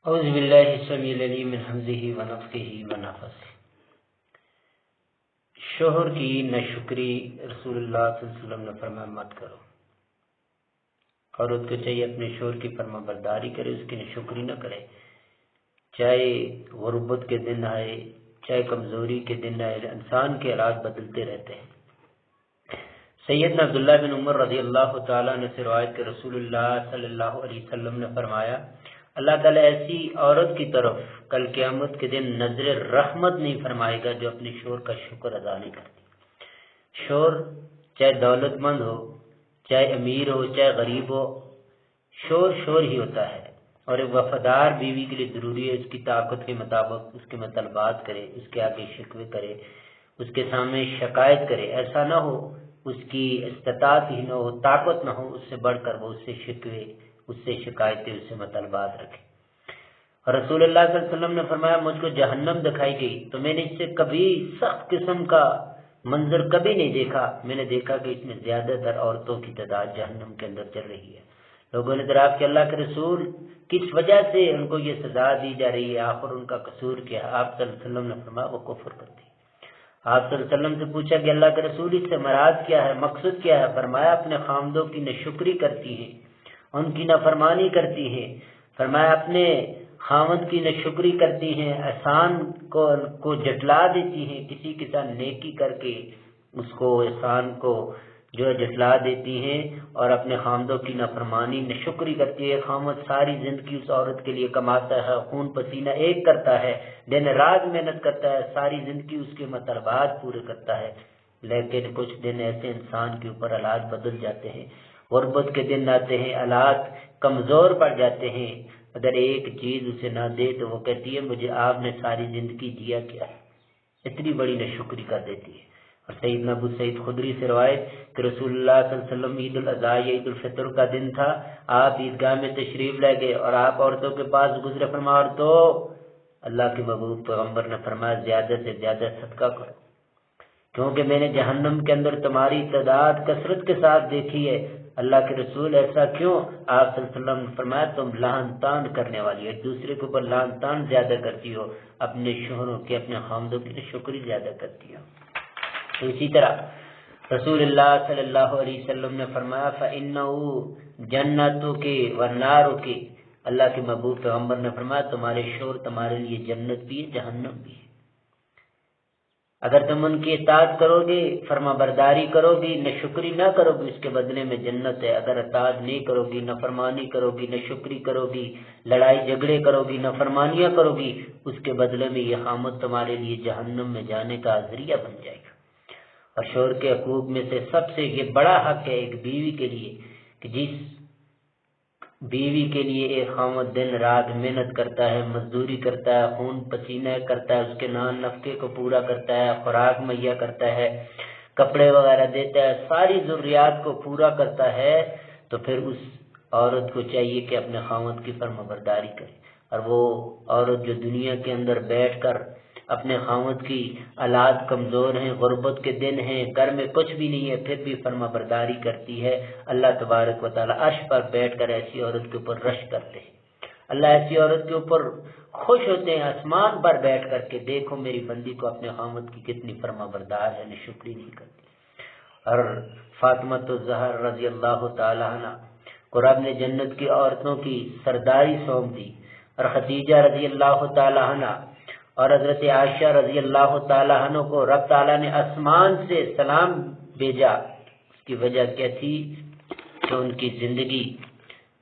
اعوذ باللہ السمیع العلیم من حمزہ ونفخہ ونفثہ۔ شوہر کی ناشکری رسول اللہ صلی اللہ علیہ وسلم نے فرمایا مت کرو۔ عورت کو چاہیے اپنے شوہر کی فرما برداری کرے، اس کی ناشکری نہ کرے، چاہے غربت کے دن آئے، چاہے کمزوری کے دن آئے، انسان کے حالات بدلتے رہتے ہیں۔ سیدنا عبداللہ بن عمر رضی اللہ تعالیٰ عنہ سے روایت کہ رسول اللہ صلی اللہ علیہ وسلم نے فرمایا اللہ تعالیٰ ایسی عورت کی طرف کل قیامت کے دن نظر رحمت نہیں فرمائے گا جو اپنے شوہر کا شکر ادا نہیں کرتی۔ شوہر چاہے دولت مند ہو، چاہے امیر ہو، چاہے غریب ہو، شوہر ہی ہوتا ہے، اور ایک وفادار بیوی کے لیے ضروری ہے اس کی طاقت کے مطابق اس کے مطالبات کرے، اس کے آگے شکوے کرے، اس کے سامنے شکایت کرے۔ ایسا نہ ہو اس کی استطاعت ہی نہ ہو، طاقت نہ ہو، اس سے بڑھ کر وہ اس سے شکوے، اس سے شکایتیں، اس سے مطالبات رکھے۔ اور رسول اللہ صلی اللہ علیہ وسلم نے فرمایا مجھ کو جہنم دکھائی گئی تو میں نے اس سے کبھی سخت قسم کا منظر کبھی نہیں دیکھا۔ میں نے دیکھا کہ اس میں زیادہ تر عورتوں کی تعداد جہنم کے اندر چل رہی ہے۔ لوگوں نے دریافت کہ اللہ کے رسول کس وجہ سے ان کو یہ سزا دی جا رہی ہے، آخر ان کا قصور کیا ہے؟ آپ صلی اللہ علیہ وسلم نے فرمایا وہ کفر کرتی ہے۔ آپ صلی اللہ علیہ وسلم سے پوچھا کہ اللہ کے رسول اس سے مراد کیا ہے، مقصد کیا ہے؟ فرمایا اپنے خامدوں کی ناشکری کرتی ہیں، ان کی نافرمانی کرتی ہیں۔ فرمایا اپنے خامد کی ناشکری کرتی ہیں، احسان کو جٹلا دیتی ہیں، کسی کے ساتھ نیکی کر کے اس کو احسان کو جو ہے جٹلا دیتی ہیں، اور اپنے خامدوں کی نافرمانی ناشکری کرتی ہے۔ خامد ساری زندگی اس عورت کے لیے کماتا ہے، خون پسینہ ایک کرتا ہے، دن رات محنت کرتا ہے، ساری زندگی اس کے مطالبات پورے کرتا ہے، لیکن کچھ دن ایسے انسان کے اوپر حالات بدل جاتے ہیں، غربت کے دن آتے ہیں، حالات کمزور پڑ جاتے ہیں، اگر ایک چیز اسے نہ دے تو وہ کہتی ہے مجھے آپ نے ساری زندگی دیا کیا ہے، اتنی بڑی ناشکری کر دیتی ہے۔ اور سیدنا ابو سعید خدری سے روایت کہ رسول اللہ صلی اللہ علیہ وسلم عید الاضحیٰ یا عید الفطر کا دن تھا، آپ عیدگاہ میں تشریف لے گئے اور آپ عورتوں کے پاس گزرے، فرمایا عورتوں اللہ کے محبوب پیغمبر نے فرمایا زیادہ سے زیادہ صدقہ کرو، کیونکہ میں نے جہنم کے اندر تمہاری تعداد کثرت کے ساتھ دیکھی ہے۔ اللہ کے رسول ایسا کیوں؟ آپ صلی اللہ علیہ وسلم نے فرمایا تم لعن طعن کرنے والی ہو، ایک دوسرے کے اوپر لعن طعن زیادہ کرتی ہو، اپنے شوہروں کی، اپنے خامدوں کی شکری زیادہ کرتی ہو۔ تو اسی طرح رسول اللہ صلی اللہ علیہ وسلم نے فرمایا فَإِنَّهُ جَنَّتُكِ وَالنَّارُكِ، اللہ کے محبوب پیغمبر نے فرمایا تمہارے شوہر تمہارے لیے جنت بھی ہے، جہنم بھی ہے۔ اگر تم ان کی اطاعت کرو گے، فرما برداری کرو گی، ناشکری نہ کرو گی، اس کے بدلے میں جنت ہے۔ اگر اطاعت نہیں کرو گی، نافرمانی کرو گی، ناشکری کرو گی، لڑائی جھگڑے کرو گی، نافرمانیاں کرو گی، اس کے بدلے میں یہ خامد تمہارے لیے جہنم میں جانے کا ذریعہ بن جائے گا۔ اور شوہر کے حقوق میں سے سب سے یہ بڑا حق ہے ایک بیوی کے لیے کہ جس بیوی کے لیے ایک خامد دن رات محنت کرتا ہے، مزدوری کرتا ہے، خون پسینہ کرتا ہے، اس کے نان نفقے کو پورا کرتا ہے، خوراک مہیا کرتا ہے، کپڑے وغیرہ دیتا ہے، ساری ضروریات کو پورا کرتا ہے، تو پھر اس عورت کو چاہیے کہ اپنے خامد کی فرما برداری کرے۔ اور وہ عورت جو دنیا کے اندر بیٹھ کر اپنے خامد کی حالات کمزور ہیں، غربت کے دن ہیں، گھر میں کچھ بھی نہیں ہے، پھر بھی فرما برداری کرتی ہے، اللہ تبارک و تعالی عرش پر بیٹھ کر ایسی عورت کے اوپر رشک کرتے ہیں۔ اللہ ایسی عورت کے اوپر خوش ہوتے ہیں آسمان پر بیٹھ کر کے دیکھو میری بندی کو اپنے خامد کی کتنی فرما بردار ہے، ناشکری نہیں کرتی۔ اور فاطمہ الزہرا رضی اللہ تعالی عنہ کو رب نے جنت کی عورتوں کی سرداری سونپ دی، اور خدیجہ رضی اللہ تعالی عنہ اور حضرت عائشہ رضی اللہ تعالی عنہ کو رب تعالی نے آسمان سے سلام بھیجا۔ اس کی وجہ کیا تھی کہ ان کی زندگی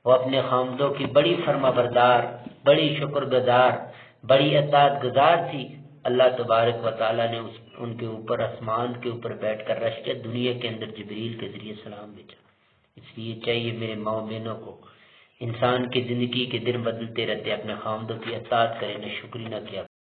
وہ اپنے خامدوں کی بڑی فرما بردار، بڑی شکر گزار، بڑی اطاعت گزار تھی۔ اللہ تبارک و تعالی نے ان کے اوپر آسمان کے اوپر بیٹھ کر رش کے دنیا کے اندر جبریل کے ذریعے سلام بھیجا۔ اس لیے چاہیے میرے ماؤں بہنوں کو، انسان کی زندگی کے دن بدلتے رہتے، اپنے خامدوں کی اطاعت کرے، نہ شکری نہ کیا